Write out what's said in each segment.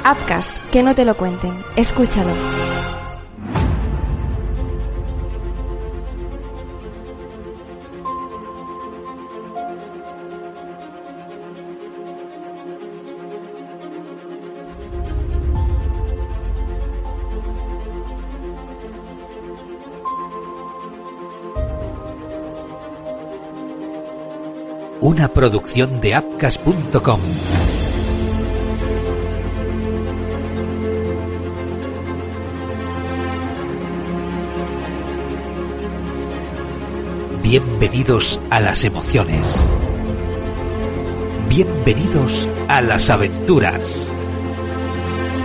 Apcas, que no te lo cuenten. Escúchalo. Una producción de Apcas.com. Bienvenidos a las emociones. Bienvenidos a las aventuras.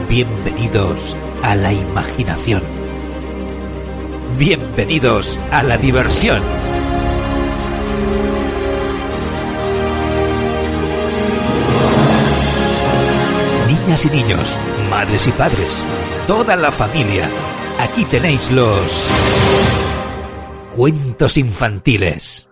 Bienvenidos a la imaginación. Bienvenidos a la diversión. Niñas y niños, madres y padres, toda la familia, aquí tenéis los cuentos infantiles.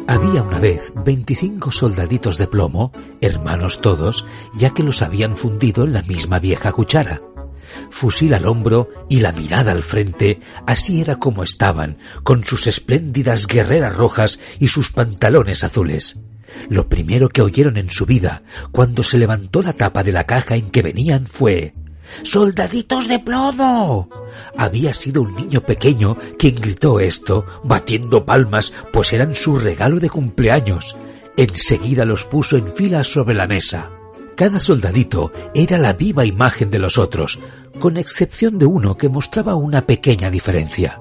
Había una vez 25 soldaditos de plomo, hermanos todos, ya que los habían fundido en la misma vieja cuchara. Fusil al hombro y la mirada al frente, así era como estaban, con sus espléndidas guerreras rojas y sus pantalones azules. Lo primero que oyeron en su vida, cuando se levantó la tapa de la caja en que venían, fue: ¡Soldaditos de plomo! Había sido un niño pequeño quien gritó esto, batiendo palmas, pues eran su regalo de cumpleaños. Enseguida los puso en fila sobre la mesa. Cada soldadito era la viva imagen de los otros, con excepción de uno que mostraba una pequeña diferencia.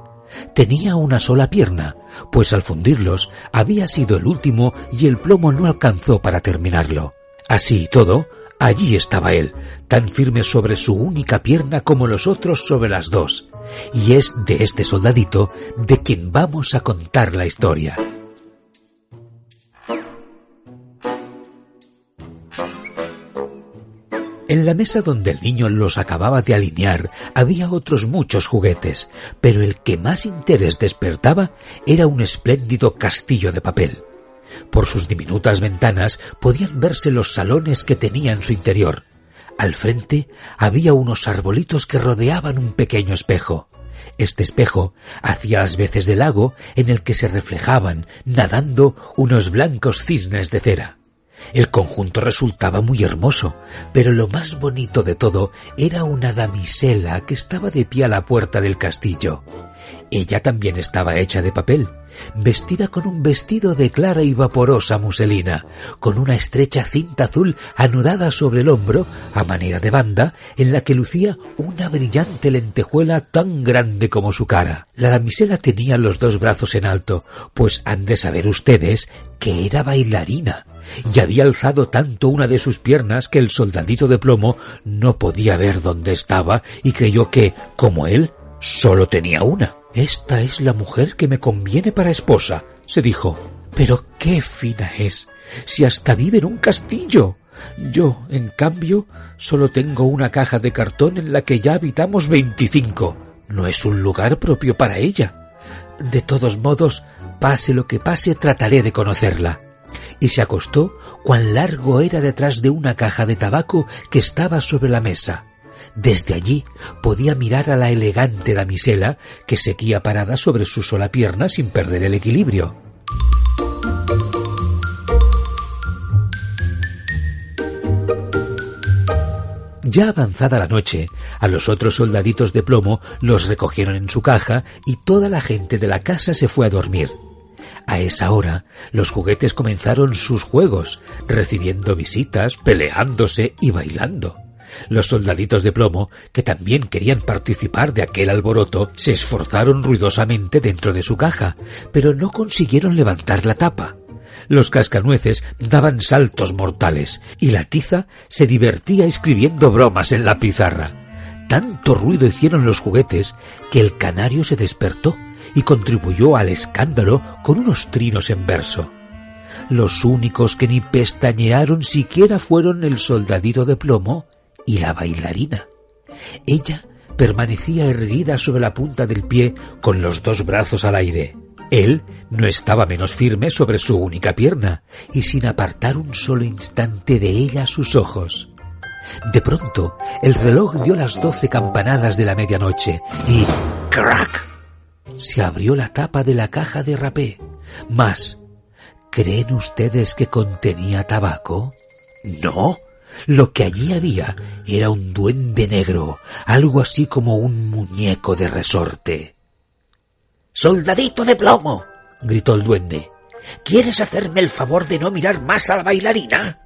Tenía una sola pierna, pues al fundirlos había sido el último y el plomo no alcanzó para terminarlo. Así y todo, allí estaba él, tan firme sobre su única pierna como los otros sobre las dos. Y es de este soldadito de quien vamos a contar la historia. En la mesa donde el niño los acababa de alinear había otros muchos juguetes, pero el que más interés despertaba era un espléndido castillo de papel. Por sus diminutas ventanas podían verse los salones que tenía en su interior. Al frente había unos arbolitos que rodeaban un pequeño espejo. Este espejo hacía las veces de lago en el que se reflejaban, nadando, unos blancos cisnes de cera. El conjunto resultaba muy hermoso, pero lo más bonito de todo era una damisela que estaba de pie a la puerta del castillo. Ella también estaba hecha de papel, vestida con un vestido de clara y vaporosa muselina, con una estrecha cinta azul anudada sobre el hombro a manera de banda, en la que lucía una brillante lentejuela tan grande como su cara. La damisela tenía los dos brazos en alto, pues han de saber ustedes que era bailarina, y había alzado tanto una de sus piernas que el soldadito de plomo no podía ver dónde estaba y creyó que, como él, solo tenía una. «Esta es la mujer que me conviene para esposa», se dijo. «Pero qué fina es, si hasta vive en un castillo. Yo, en cambio, solo tengo una caja de cartón en la que ya habitamos 25. No es un lugar propio para ella. De todos modos, pase lo que pase, trataré de conocerla». Y se acostó cuán largo era detrás de una caja de tabaco que estaba sobre la mesa. Desde allí podía mirar a la elegante damisela que seguía parada sobre su sola pierna sin perder el equilibrio. Ya avanzada la noche, a los otros soldaditos de plomo los recogieron en su caja y toda la gente de la casa se fue a dormir. A esa hora, los juguetes comenzaron sus juegos, recibiendo visitas, peleándose y bailando. Los soldaditos de plomo, que también querían participar de aquel alboroto, se esforzaron ruidosamente dentro de su caja, pero no consiguieron levantar la tapa. Los cascanueces daban saltos mortales y la tiza se divertía escribiendo bromas en la pizarra. Tanto ruido hicieron los juguetes que el canario se despertó y contribuyó al escándalo con unos trinos en verso. Los únicos que ni pestañearon siquiera fueron el soldadito de plomo y la bailarina. Ella permanecía erguida sobre la punta del pie con los dos brazos al aire. Él no estaba menos firme sobre su única pierna y sin apartar un solo instante de ella sus ojos. De pronto, el reloj dio las 12 campanadas de la medianoche y ¡crack! Se abrió la tapa de la caja de rapé. Mas, ¿creen ustedes que contenía tabaco? No. Lo que allí había era un duende negro, algo así como un muñeco de resorte. «¡Soldadito de plomo!», gritó el duende. «¿Quieres hacerme el favor de no mirar más a la bailarina?».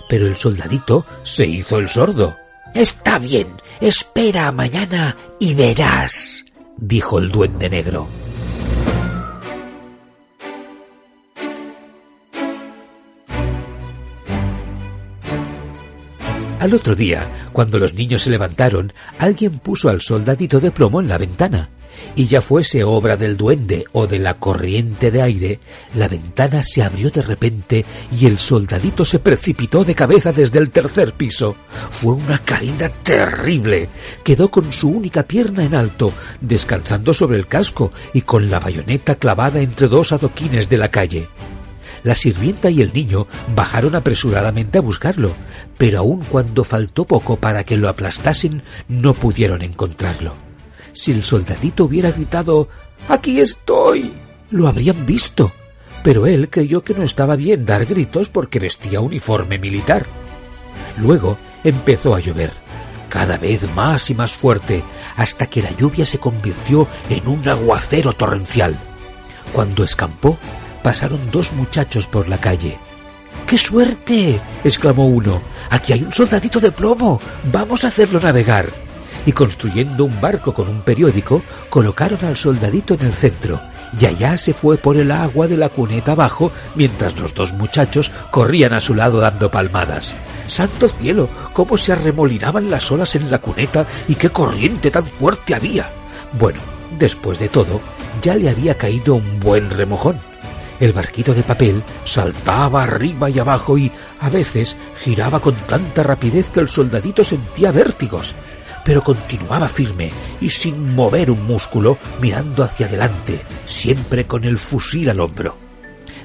Pero el soldadito se hizo el sordo. «Está bien, espera a mañana y verás», dijo el duende negro. Al otro día, cuando los niños se levantaron, alguien puso al soldadito de plomo en la ventana. Y ya fuese obra del duende o de la corriente de aire, la ventana se abrió de repente y el soldadito se precipitó de cabeza desde el 3er piso. Fue una caída terrible. Quedó con su única pierna en alto, descansando sobre el casco y con la bayoneta clavada entre 2 adoquines de la calle. La sirvienta y el niño bajaron apresuradamente a buscarlo, pero aun cuando faltó poco para que lo aplastasen, no pudieron encontrarlo. Si el soldadito hubiera gritado «¡Aquí estoy!», lo habrían visto, pero él creyó que no estaba bien dar gritos porque vestía uniforme militar. Luego empezó a llover, cada vez más y más fuerte, hasta que la lluvia se convirtió en un aguacero torrencial. Cuando escampó, pasaron 2 muchachos por la calle. «¡Qué suerte!», exclamó uno. «Aquí hay un soldadito de plomo, vamos a hacerlo navegar». Y construyendo un barco con un periódico, colocaron al soldadito en el centro, y allá se fue por el agua de la cuneta abajo, mientras los 2 muchachos corrían a su lado dando palmadas. ¡Santo cielo! ¡Cómo se arremolinaban las olas en la cuneta y qué corriente tan fuerte había! Bueno, después de todo, ya le había caído un buen remojón. El barquito de papel saltaba arriba y abajo y, a veces, giraba con tanta rapidez que el soldadito sentía vértigos. Pero continuaba firme y sin mover un músculo, mirando hacia adelante, siempre con el fusil al hombro.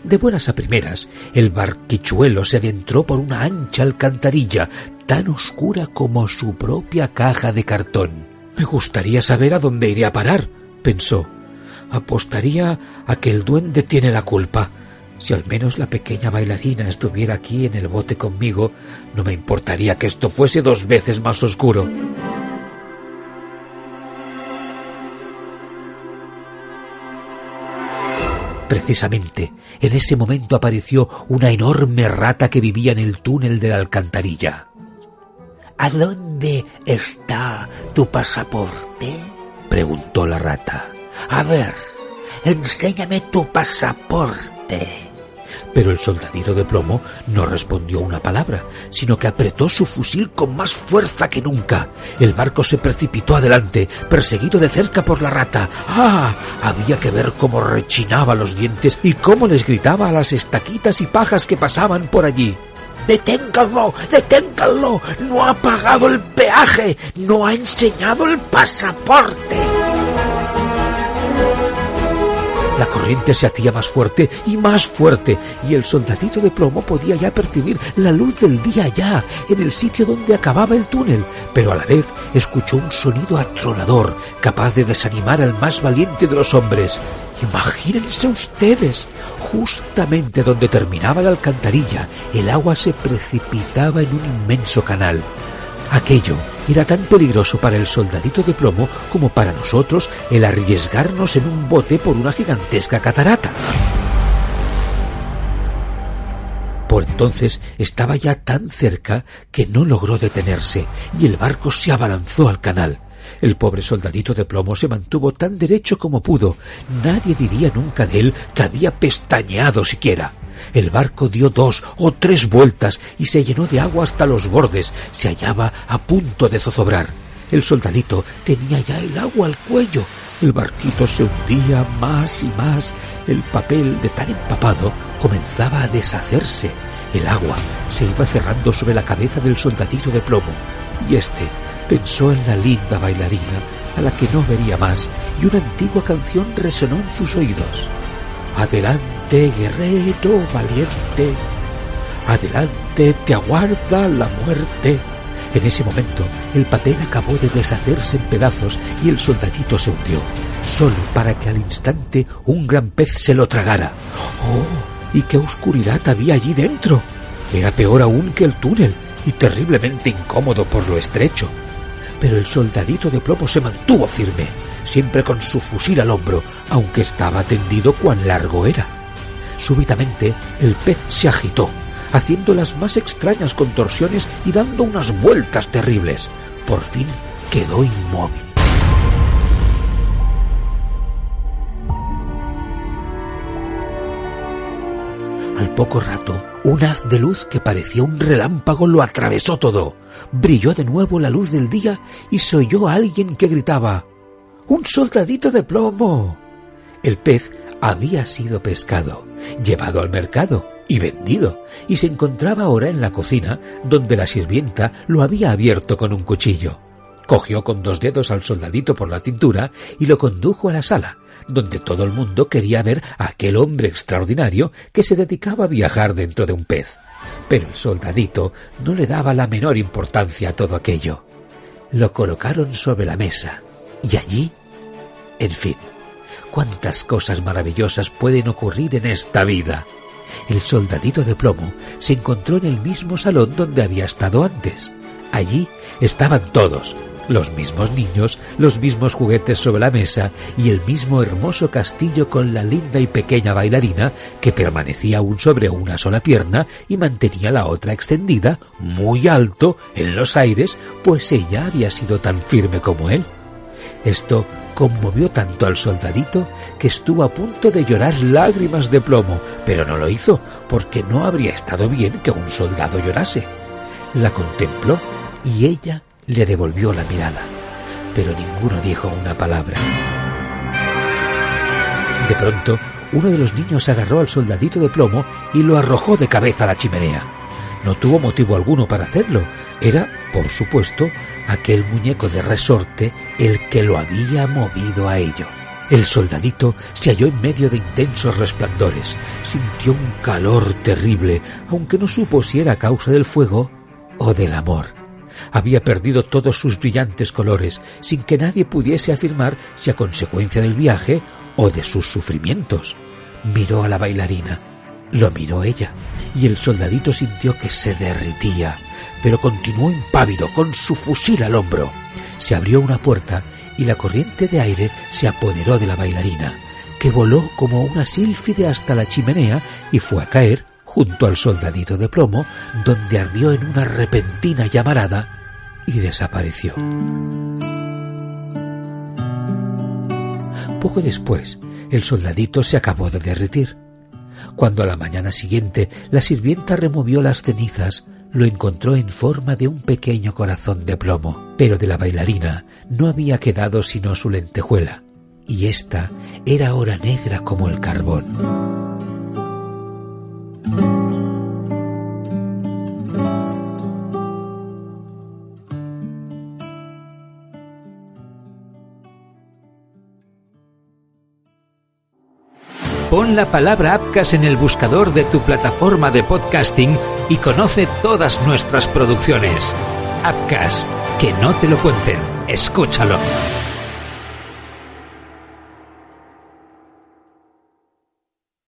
De buenas a primeras, el barquichuelo se adentró por una ancha alcantarilla, tan oscura como su propia caja de cartón. «Me gustaría saber a dónde iré a parar», pensó. «Apostaría a que el duende tiene la culpa. Si al menos la pequeña bailarina estuviera aquí en el bote conmigo, no me importaría que esto fuese 2 veces más oscuro». Precisamente, en ese momento apareció una enorme rata que vivía en el túnel de la alcantarilla. «¿A dónde está tu pasaporte?», preguntó la rata. «A ver, enséñame tu pasaporte». Pero el soldadito de plomo no respondió una palabra, sino que apretó su fusil con más fuerza que nunca. El barco se precipitó adelante, perseguido de cerca por la rata. ¡Ah! Había que ver cómo rechinaba los dientes y cómo les gritaba a las estaquitas y pajas que pasaban por allí. «¡Deténganlo! ¡Deténganlo! ¡No ha pagado el peaje! ¡No ha enseñado el pasaporte!». La corriente se hacía más fuerte y el soldadito de plomo podía ya percibir la luz del día allá, en el sitio donde acababa el túnel, pero a la vez escuchó un sonido atronador, capaz de desanimar al más valiente de los hombres. Imagínense ustedes, justamente donde terminaba la alcantarilla, el agua se precipitaba en un inmenso canal. Aquello era tan peligroso para el soldadito de plomo como para nosotros el arriesgarnos en un bote por una gigantesca catarata. Por entonces estaba ya tan cerca que no logró detenerse y el barco se abalanzó al canal. El pobre soldadito de plomo se mantuvo tan derecho como pudo. Nadie diría nunca de él que había pestañeado siquiera. El barco dio 2 o 3 vueltas y se llenó de agua hasta los bordes. Se hallaba a punto de zozobrar. El soldadito tenía ya el agua al cuello. El barquito se hundía más y más. El papel, de tan empapado, comenzaba a deshacerse. El agua se iba cerrando sobre la cabeza del soldadito de plomo, y éste pensó en la linda bailarina, a la que no vería más, y una antigua canción resonó en sus oídos. Adelante, guerrero valiente, adelante, te aguarda la muerte. En ese momento, el papel acabó de deshacerse en pedazos y el soldadito se hundió, solo para que al instante un gran pez se lo tragara. ¡Oh! ¿Y qué oscuridad había allí dentro? Era peor aún que el túnel y terriblemente incómodo por lo estrecho. Pero el soldadito de plomo se mantuvo firme, siempre con su fusil al hombro, aunque estaba tendido cuán largo era. Súbitamente el pez se agitó, haciendo las más extrañas contorsiones y dando unas vueltas terribles. Por fin quedó inmóvil. Al poco rato, un haz de luz que parecía un relámpago lo atravesó todo. Brilló de nuevo la luz del día y se oyó a alguien que gritaba: ¡Un soldadito de plomo! El pez había sido pescado, llevado al mercado y vendido, y se encontraba ahora en la cocina, donde la sirvienta lo había abierto con un cuchillo. Cogió con 2 dedos al soldadito por la cintura y lo condujo a la sala, donde todo el mundo quería ver a aquel hombre extraordinario que se dedicaba a viajar dentro de un pez. Pero el soldadito no le daba la menor importancia a todo aquello. Lo colocaron sobre la mesa, y allí, en fin, cuántas cosas maravillosas pueden ocurrir en esta vida. El soldadito de plomo se encontró en el mismo salón donde había estado antes. Allí estaban todos, los mismos niños, los mismos juguetes sobre la mesa y el mismo hermoso castillo con la linda y pequeña bailarina que permanecía aún sobre una sola pierna y mantenía la otra extendida muy alto en los aires, pues ella había sido tan firme como él. Esto conmovió tanto al soldadito que estuvo a punto de llorar lágrimas de plomo, pero no lo hizo, porque no habría estado bien que un soldado llorase. La contempló y ella le devolvió la mirada, pero ninguno dijo una palabra. De pronto, uno de los niños agarró al soldadito de plomo y lo arrojó de cabeza a la chimenea. No tuvo motivo alguno para hacerlo. Era, por supuesto, aquel muñeco de resorte el que lo había movido a ello. El soldadito se halló en medio de intensos resplandores. Sintió un calor terrible, aunque no supo si era a causa del fuego o del amor. Había perdido todos sus brillantes colores, sin que nadie pudiese afirmar si a consecuencia del viaje o de sus sufrimientos. Miró a la bailarina, lo miró ella, y el soldadito sintió que se derretía, pero continuó impávido con su fusil al hombro. Se abrió una puerta y la corriente de aire se apoderó de la bailarina, que voló como una sílfide hasta la chimenea y fue a caer junto al soldadito de plomo, donde ardió en una repentina llamarada y desapareció. Poco después, el soldadito se acabó de derretir. Cuando a la mañana siguiente la sirvienta removió las cenizas, lo encontró en forma de un pequeño corazón de plomo, pero de la bailarina no había quedado sino su lentejuela, y ésta era ahora negra como el carbón. Pon la palabra Apcas en el buscador de tu plataforma de podcasting y conoce todas nuestras producciones. Apcas, que no te lo cuenten, escúchalo.